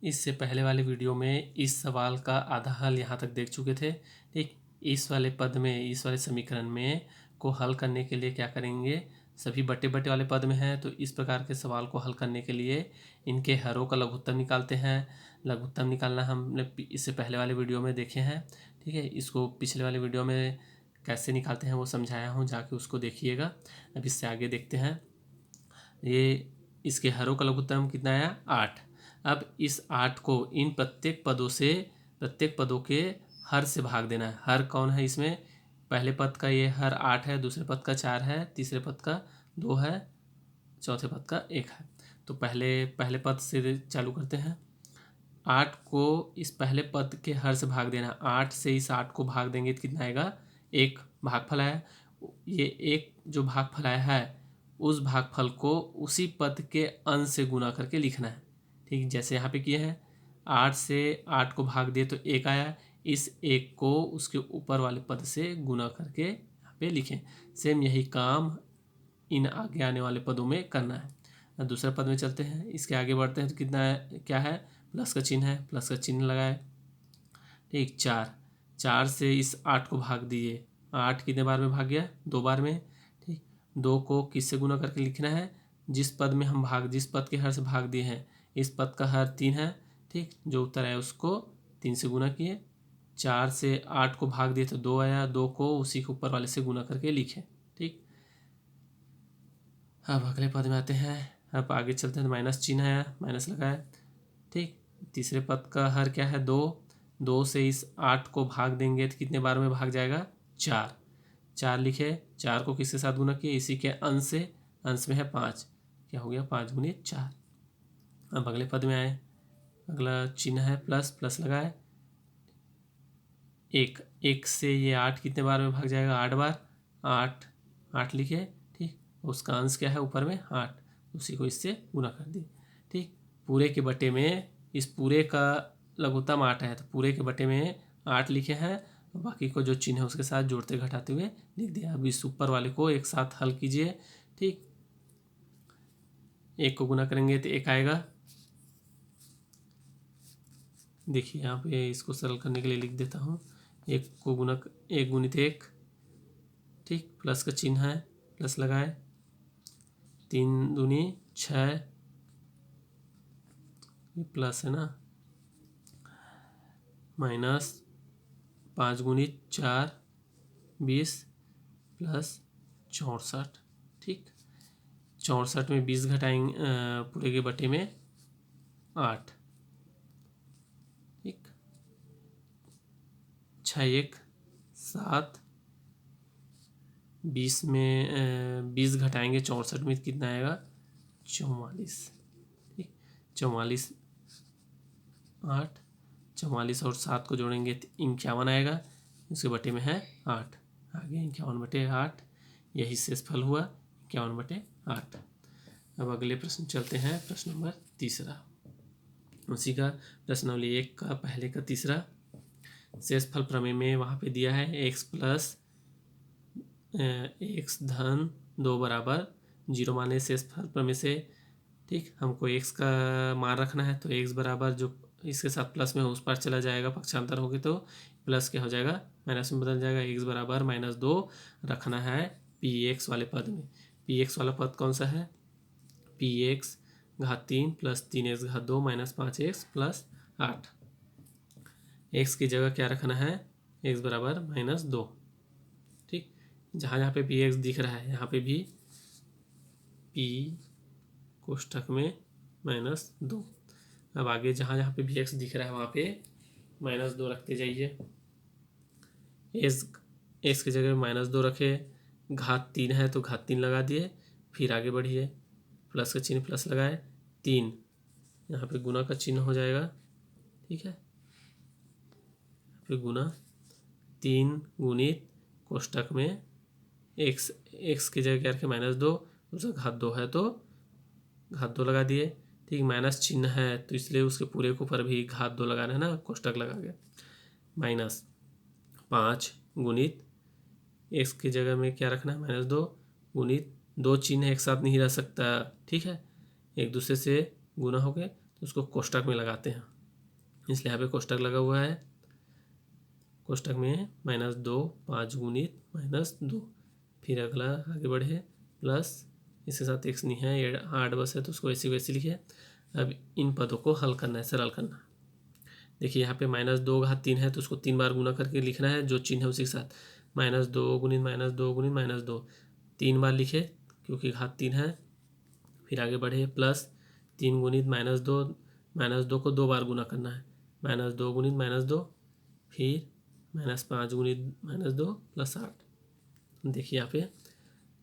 इससे पहले वाले वीडियो में इस सवाल का आधा हल यहाँ तक देख चुके थे। ठीक, इस वाले पद में, इस वाले समीकरण में को हल करने के लिए क्या करेंगे, सभी बटे बटे वाले पद में हैं तो इस प्रकार के सवाल को हल करने के लिए इनके हरों का लघुत्तम निकालते हैं। लघुत्तम निकालना हमने इससे पहले वाले वीडियो में देखे हैं। ठीक है, इसको पिछले वाले वीडियो में कैसे निकालते हैं वो समझाया हूँ, जाके उसको देखिएगा। अब इससे आगे देखते हैं। ये इसके हरों का लघुत्तम कितना आया, 8। अब इस 8 को इन प्रत्येक पदों के हर से भाग देना है। हर कौन है इसमें, पहले पद का ये हर 8 है, दूसरे पद का 4 है, तीसरे पद का 2 है, चौथे पद का 1 है। तो पहले पद से चालू करते हैं। 8 को इस पहले पद के हर से भाग देना। 8 से इस 8 को भाग देंगे तो कितना आएगा, 1 भागफल आया। ये एक जो भागफल आया है उस भागफल को उसी पद के अंश से गुना करके लिखना है। ठीक, जैसे यहाँ पे किए हैं, 8 से 8 को भाग दिए तो 1 आया। इस 1 को उसके ऊपर वाले पद से गुना करके यहाँ पे लिखें। सेम यही काम इन आगे आने वाले पदों में करना है। अब दूसरे पद में चलते हैं, इसके आगे बढ़ते हैं तो कितना है, क्या है, प्लस का चिन्ह है, प्लस का चिन्ह लगाए। ठीक, 4 से इस 8 को भाग दिए। 8 कितने बार में भाग गया, 2 बार में। ठीक, 2 को किससे गुना करके लिखना है, जिस पद में हम जिस पद के हर से भाग दिए हैं इस पद का हर 3 है। ठीक, जो उत्तर आया उसको 3 से गुना किए। 4 से 8 को भाग दिए तो 2 आया, 2 को उसी के ऊपर वाले से गुना करके लिखे। ठीक, अब अगले पद में आते हैं। अब आगे चलते हैं तो माइनस चिन्ह आया, माइनस लगाया। ठीक, तीसरे पद का हर क्या है, 2 से इस 8 को भाग देंगे तो कितने बार में भाग जाएगा, 4 लिखे। 4 को किसके साथ गुना किए, इसी के अंश से, अंश में है 5, क्या हो गया 5 गुने 4। अब अगले पद में आए, अगला चिन्ह है प्लस, प्लस लगाए। 1 से ये 8 कितने बार में भाग जाएगा, 8 बार। 8 लिखे। ठीक, उसका अंश क्या है ऊपर में 8, उसी को इससे गुना कर दिए। ठीक, पूरे के बटे में, इस पूरे का लघुत्तम 8 है तो पूरे के बटे में 8 लिखे हैं, बाकी को जो चिन्ह है उसके साथ जोड़ते घटाते हुए लिख दिया। अब इस ऊपर वाले को एक साथ हल कीजिए। ठीक, 1 को गुना करेंगे तो 1 आएगा। देखिए यहाँ पे इसको सरल करने के लिए लिख देता हूँ, 1 को गुना, 1 गुणित 1। ठीक, प्लस का चिन्ह है, प्लस लगाए। 3 दूनी 6, ये प्लस है ना, माइनस 5 गुणित 4 20 प्लस 64। ठीक, 64 में 20 घटाएंगे, पूरे के बटे में 8। ठीक, 6 1 7, 20 में 20 घटाएंगे 64 में कितना आएगा, 44। ठीक, 44 8, 44 और 7 को जोड़ेंगे तो 51 आएगा, उसके बटे में है 8। आगे 51/8, यही शेषफल हुआ 51/8। अब अगले प्रश्न चलते हैं, प्रश्न नंबर 3। उसी का प्रश्नावली 1 का पहले का तीसरा। शेषफल प्रमेय में वहाँ पे दिया है x प्लस x धन 2 बराबर 0 माने शेषफल प्रमेय से। ठीक, हमको x का मान रखना है तो x बराबर जो इसके साथ प्लस में उस पार चला जाएगा, पक्षांतर होगी तो प्लस क्या हो जाएगा, माइनस में बदल जाएगा। x बराबर -2 रखना है px वाले पद में। px वाला पद कौन सा है, px घात 3 प्लस 3x घात 2 माइनस 5x प्लस 8। x की जगह क्या रखना है, x बराबर -2। ठीक, जहाँ जहाँ पे px दिख रहा है यहाँ पे भी p कोष्ठक में -2। अब आगे जहाँ जहाँ पे भी x दिख रहा है वहाँ पे -2 रखते जाइए। x की जगह -2 रखे, घात 3 है तो घात 3 लगा दिए, फिर आगे बढ़िए, प्लस का चिन्ह प्लस लगाए, 3 यहाँ पे गुना का चिन्ह हो जाएगा। ठीक है, फिर गुना 3 गुणित कोष्ठक में x की जगह क्या रखे, -2, उसका घात 2 है तो घात 2 लगा दिए। ठीक, माइनस चिन्ह है तो इसलिए उसके पूरे के ऊपर भी घात 2 लगाना है ना, कोष्ठक लगा के। -5 गुणित x की जगह में क्या रखना है, -2 गुणित 2 चिन्ह एक साथ नहीं रह सकता। ठीक है, एक दूसरे से गुना हो गए तो उसको कोष्ठक में लगाते हैं। इसलिए यहाँ पे कोष्टक लगा हुआ है। कोष्टक में -2 5 गुणित -2। फिर अगला आगे बढ़े प्लस, इसके साथ x नहीं है, ये 8 बस है तो उसको वैसे वैसे लिखे। अब इन पदों को हल करना है, सरल करना। देखिए यहाँ पे -2 घात 3 है तो उसको 3 बार गुना करके लिखना है, जो चिन्ह है उसी के साथ। -2 गुणित -2 गुणित -2, 3 बार लिखे क्योंकि घात 3 है। फिर आगे बढ़े प्लस 3 गुणित -2, -2 को 2 बार गुना करना है, -2 गुणित -2, फिर -5 गुणित -2 प्लस 8। देखिए यहाँ पे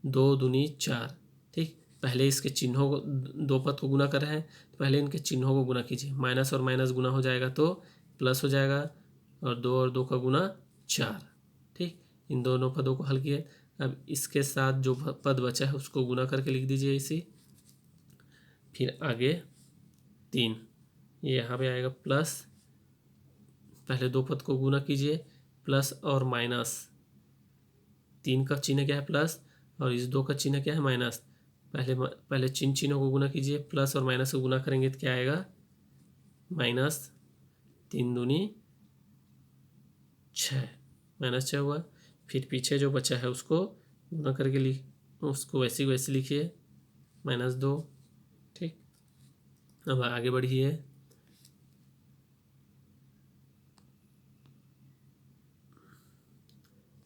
2 दूनी 4। ठीक, पहले इसके चिन्हों को, दो पद को गुना कर रहे हैं तो पहले इनके चिन्हों को गुना कीजिए। माइनस और माइनस गुना हो जाएगा तो प्लस हो जाएगा, और 2 का गुना 4। ठीक, इन दोनों पदों को हल किए। अब इसके साथ जो पद बचा है उसको गुना करके लिख दीजिए इसी। फिर आगे 3, ये यहाँ पे आएगा प्लस, पहले 2 पद को गुना कीजिए, प्लस और माइनस। 3 का चिन्ह क्या है? प्लस, और इस 2 का चिन्ह क्या है? माइनस। पहले चिन्हों को गुना कीजिए, प्लस और माइनस को गुना करेंगे तो क्या आएगा? -3 दूनी 6, -6 हुआ। फिर पीछे जो बचा है उसको गुना करके उसको वैसे वैसे लिखिए, -2। ठीक, अब आगे बढ़िए।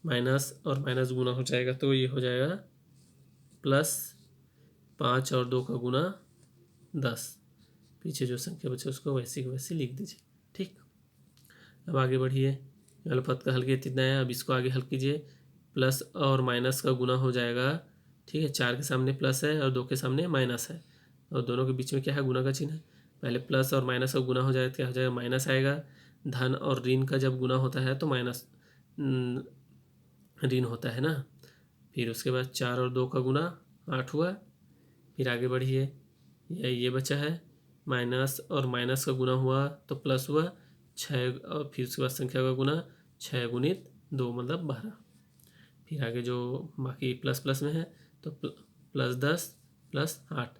माइनस और माइनस गुना हो जाएगा तो ये हो जाएगा +5 और 2 का गुना 10। पीछे जो संख्या बचे उसको वैसे की वैसे लिख दीजिए। ठीक, अब आगे बढ़िए। वाले पद का हल किया कितना है, अब इसको आगे हल कीजिए। प्लस और माइनस का गुना हो जाएगा। ठीक है, 4 के सामने प्लस है और 2 के सामने माइनस है, और दोनों के बीच में क्या है? गुना का चिन्ह है। पहले प्लस और माइनस का गुना हो जाएगा तो क्या हो जाएगा? माइनस आएगा। धन और ऋण का जब गुना होता है तो माइनस ऋण होता है ना। फिर उसके बाद 4 और 2 का गुना 8 हुआ। फिर आगे बढ़िए, ये बचा है, माइनस और माइनस का गुना हुआ तो प्लस हुआ 6, और फिर उसके बाद संख्या का गुना 6 गुणित 2 मतलब 12। फिर आगे जो बाकी प्लस प्लस में है तो +10 +8।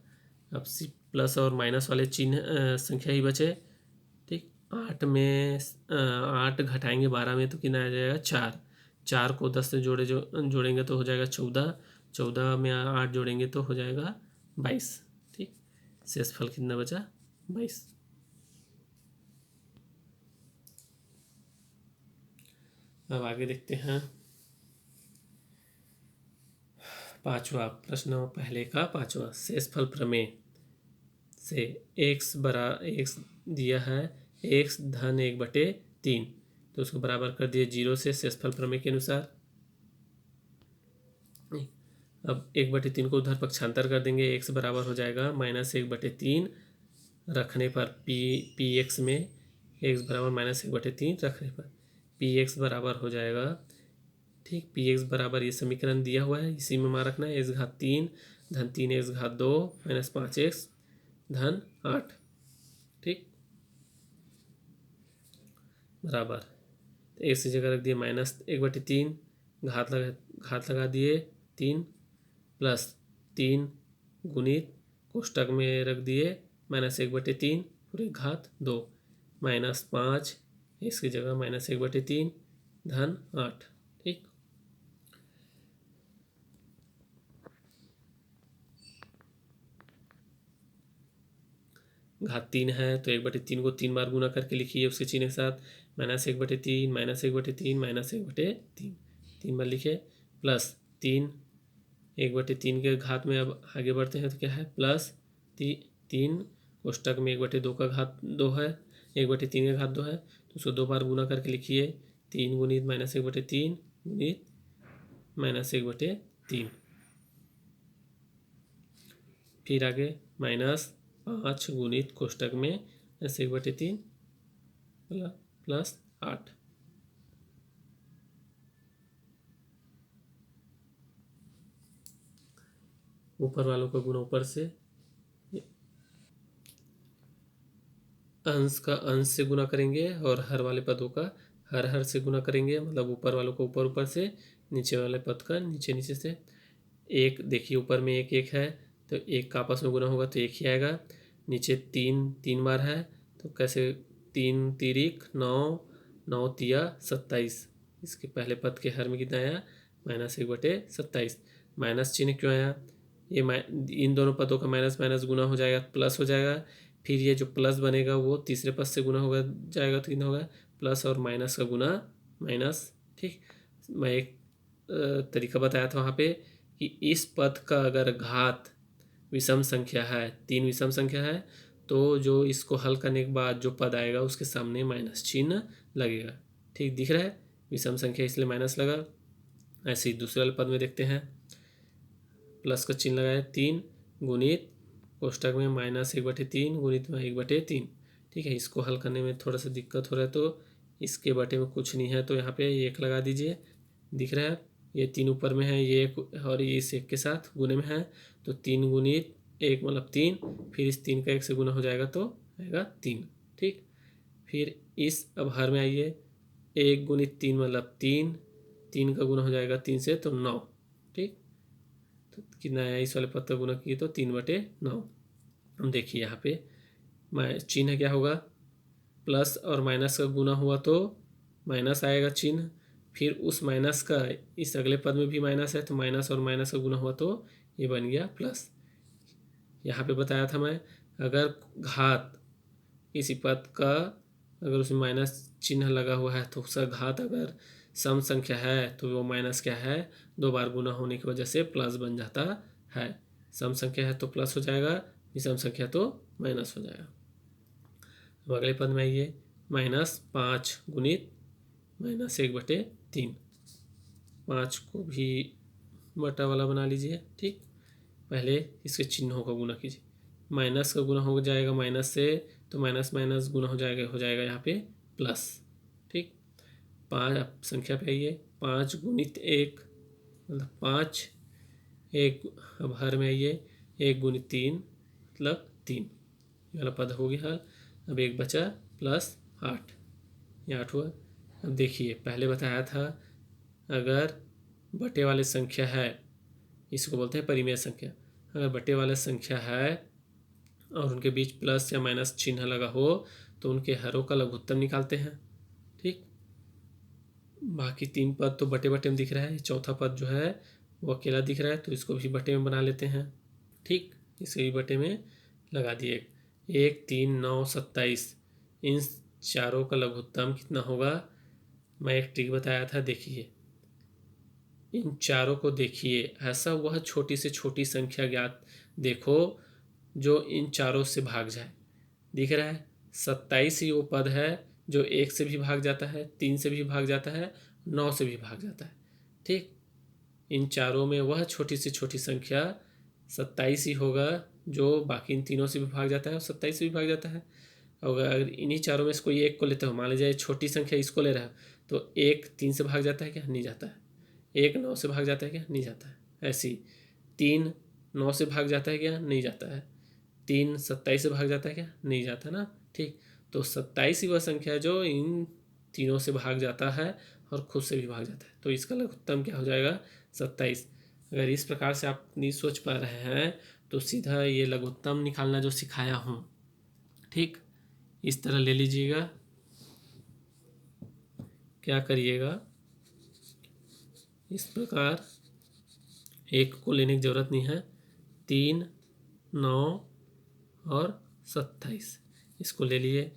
अब प्लस और माइनस वाले चिन्ह संख्या ही बचे। ठीक, 8 में 8 घटाएंगे 12 में तो कितना आ जाएगा? 4। 4 को 10 से जोड़ेंगे तो हो जाएगा 14। 14 में 8 जोड़ेंगे तो हो जाएगा 22। ठीक, शेष फल कितना बचा? 22। अब आगे देखते हैं पांचवा प्रश्न, पहले का पांचवा। शेषफल प्रमेय से x दिया है, x धन 1/3, तो उसको बराबर कर दिए 0 से शेषफल प्रमेय के अनुसार। अब 1/3 को उधर पक्षांतर कर देंगे, x बराबर हो जाएगा -1/3 रखने पर पी एक्स में, x बराबर -1/3 रखने पर px बराबर हो जाएगा। ठीक, px बराबर ये समीकरण दिया हुआ है, इसी में मान रखना है, x3 धन 3x2 -5x धन 8। ठीक, बराबर, तो x की जगह रख दिए -1/3, घात लगा दिए 3, प्लस 3 गुणित कोष्टक में रख दिए -1/3 पूरे घात 2, -5, इसकी जगह -1/3 धन 8। ठीक, घात 3 है तो 1/3 को 3 बार गुना करके लिखिए उसके चिन्ह के साथ, -1/3 -1/3 -1/3, 3 बार लिखे, प्लस 3, 1/3 के घात में अब आगे बढ़ते हैं तो क्या है? प्लस 3, कोष्टक में 1/2 का घात 2 है, 1/3 का घात 2 है तो उसको 2 बार गुना करके लिखिए, 3 गुणित -1/3 गुणित -1/3। फिर आगे -5 गुणित कोष्टक में -1/3 प्लस 8। ऊपर वालों का गुना ऊपर से, अंश का अंश से गुना करेंगे और हर वाले पदों का हर से गुना करेंगे, मतलब ऊपर वालों को ऊपर ऊपर से, नीचे वाले पद का नीचे नीचे से। एक देखिए ऊपर में 1 है तो 1 का आपस में गुना होगा तो 1 ही आएगा। नीचे 3 बार है तो कैसे तीन तिरिक 9, 9 तिया 27। इसके पहले पद के हर में कितना आया? -1/27। माइनस चिन्ह क्यों आया? ये इन दोनों पदों का माइनस माइनस गुना हो जाएगा, प्लस हो जाएगा। फिर ये जो प्लस बनेगा वो तीसरे पद से गुना होगा जाएगा तो कितना होगा? प्लस और माइनस का गुना माइनस। ठीक, मैं एक तरीका बताया था वहाँ पे कि इस पद का अगर घात विषम संख्या है, 3 विषम संख्या है, तो जो इसको हल करने के बाद जो पद आएगा उसके सामने माइनस चिन्ह लगेगा। ठीक दिख रहा है? विषम संख्या इसलिए माइनस लगा। ऐसे ही दूसरे वाले पद में देखते हैं, प्लस का चिन्ह लगाया, 3 गुणित कोष्टक में -1/3 गुणित में 1/3। ठीक है, इसको हल करने में थोड़ा सा दिक्कत हो रहा है तो इसके बटे में कुछ नहीं है तो यहाँ पे 1 लगा दीजिए। दिख रहा है? ये 3 ऊपर में है, ये 1 और ये इस 1 के साथ गुणे में है तो 3 गुणित 1 मतलब 3, फिर इस 3 का 1 से गुना हो जाएगा तो आएगा 3। ठीक, फिर इस अब हर में आइए, 1 गुणित 3 मतलब 3, 3 का गुना हो जाएगा 3 से तो 9। ठीक, तो कितना आया? इस वाले पद का गुना किए तो 3/9। हम देखिए यहाँ पे चिन्ह क्या होगा? प्लस और माइनस का गुना हुआ तो माइनस आएगा चिन्ह, फिर उस माइनस का इस अगले पद में भी माइनस है तो माइनस और माइनस का गुना हुआ तो ये बन गया प्लस। यहाँ पे बताया था मैं, अगर घात किसी पद का अगर उसमें माइनस चिन्ह लगा हुआ है तो उसका घात अगर सम संख्या है तो वो माइनस क्या है? 2 बार गुना होने की वजह से प्लस बन जाता है। सम संख्या है तो प्लस हो जाएगा, विषम संख्या तो माइनस हो जाएगा। अब अगले पद में आइए, -5 गुणित -1/3। 5 को भी बटा वाला बना लीजिए। ठीक, पहले इसके चिन्हों का गुना कीजिए। माइनस का गुना हो जाएगा माइनस से तो माइनस माइनस गुना हो जाएगा यहाँ पे प्लस। ठीक, 5 आप संख्या पे आइए, 5 गुणित 1 मतलब 5, 1 अब हर में आइए, 1 गुणित 3 मतलब 3। ये वाला पद हो गया हल। अब 1 बचा प्लस 8, ये 8 हुआ। अब देखिए पहले बताया था अगर बटे वाले संख्या है, इसको बोलते हैं परिमेय संख्या, अगर बटे वाले संख्या है और उनके बीच प्लस या माइनस चिन्ह लगा हो तो उनके हरों का लघुत्तम निकालते हैं। ठीक, बाकी 3 पद तो बटे बटे में दिख रहा है, चौथा पद जो है वो अकेला दिख रहा है तो इसको भी बटे में बना लेते हैं। ठीक, इसे भी बटे में लगा दिए। 1, 3, 9, 27, इन चारों का लघुत्तम कितना होगा? मैं एक ट्रिक बताया था, देखिए इन चारों को देखिए, ऐसा वह छोटी से छोटी संख्या ज्ञात देखो जो इन चारों से भाग जाए। दिख रहा है? 27 ही वो पद है जो 1 से भी भाग जाता है, 3 से भी भाग जाता है, 9 से भी भाग जाता है। ठीक, इन चारों में वह छोटी से छोटी संख्या 27 ही होगा जो बाकी इन तीनों से भी भाग जाता है और 27 से भी भाग जाता है। और अगर इन्हीं चारों में से कोई एक को लेते हो, मान लीजिए छोटी संख्या इसको ले रहा है तो 1 3 से भाग जाता है क्या? नहीं जाता है। 1 9 से भाग जाता है क्या? नहीं जाता है। ऐसी 3 9 से भाग जाता है क्या? नहीं जाता है। 3 27 से भाग जाता है क्या? नहीं जाता ना। ठीक, तो 27 ही वह संख्या है जो इन तीनों से भाग जाता है और खुद से भी भाग जाता है, तो इसका लघुत्तम क्या हो जाएगा? 27। अगर इस प्रकार से आप नहीं सोच पा रहे हैं तो सीधा ये लघुत्तम निकालना जो सिखाया हूँ, ठीक, इस तरह ले लीजिएगा। क्या करिएगा, इस प्रकार 1 को लेने की ज़रूरत नहीं है, 3 9 और 27 इसको ले लिए।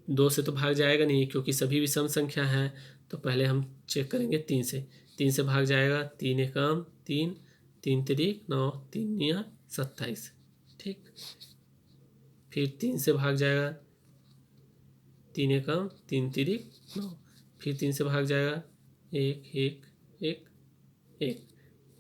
2 से तो भाग जाएगा नहीं क्योंकि सभी विषम संख्या हैं, तो पहले हम चेक करेंगे 3 से। 3 से भाग जाएगा, 3 एकम 3, 3 तिरिक 9, 3 निया 27। ठीक, फिर 3 से भाग जाएगा, 3 एकम 3 तिरिक 9, फिर 3 से भाग जाएगा, 1 1 1 1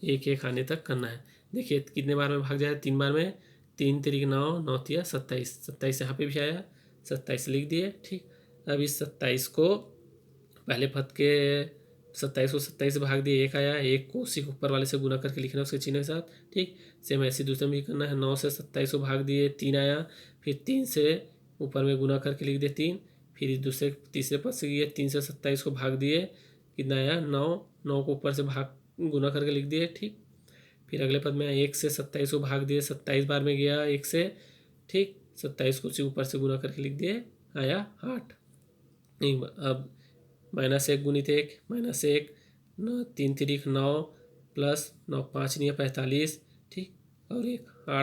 1 1 आने तक करना है। देखिए कितने बार में भाग जाएगा? 3 बार में। 3 तिरिक 9, 9 तिया 27, 27 यहाँ पे भी आया, 27 लिख दिए। ठीक, अब इस 27 को पहले पद के 27 को 27 से भाग दिए, 1 आया, 1 को उसी ऊपर वाले से गुना करके लिखना है उसके चिन्ह के साथ। ठीक, सेम ऐसे दूसरे में भी करना है। 9 से 27 को भाग दिए, 3 आया, फिर 3 से ऊपर में गुना करके लिख दिए 3, फिर दूसरे तीसरे पद से किए, 3 से 27 को भाग दिए, कितना आया? 9, 9 को ऊपर से भाग गुना करके लिख दिए। ठीक, फिर अगले पद में 1 से 27 को भाग दिए, 27 बार में गया 1 से। ठीक, 27 को उसी ऊपर से गुना करके लिख दिए आया 8। अब -1 गुणित 1 -1, 9 3 3 9 प्लस 9 5 नहीं 45, ठीक, और 1 8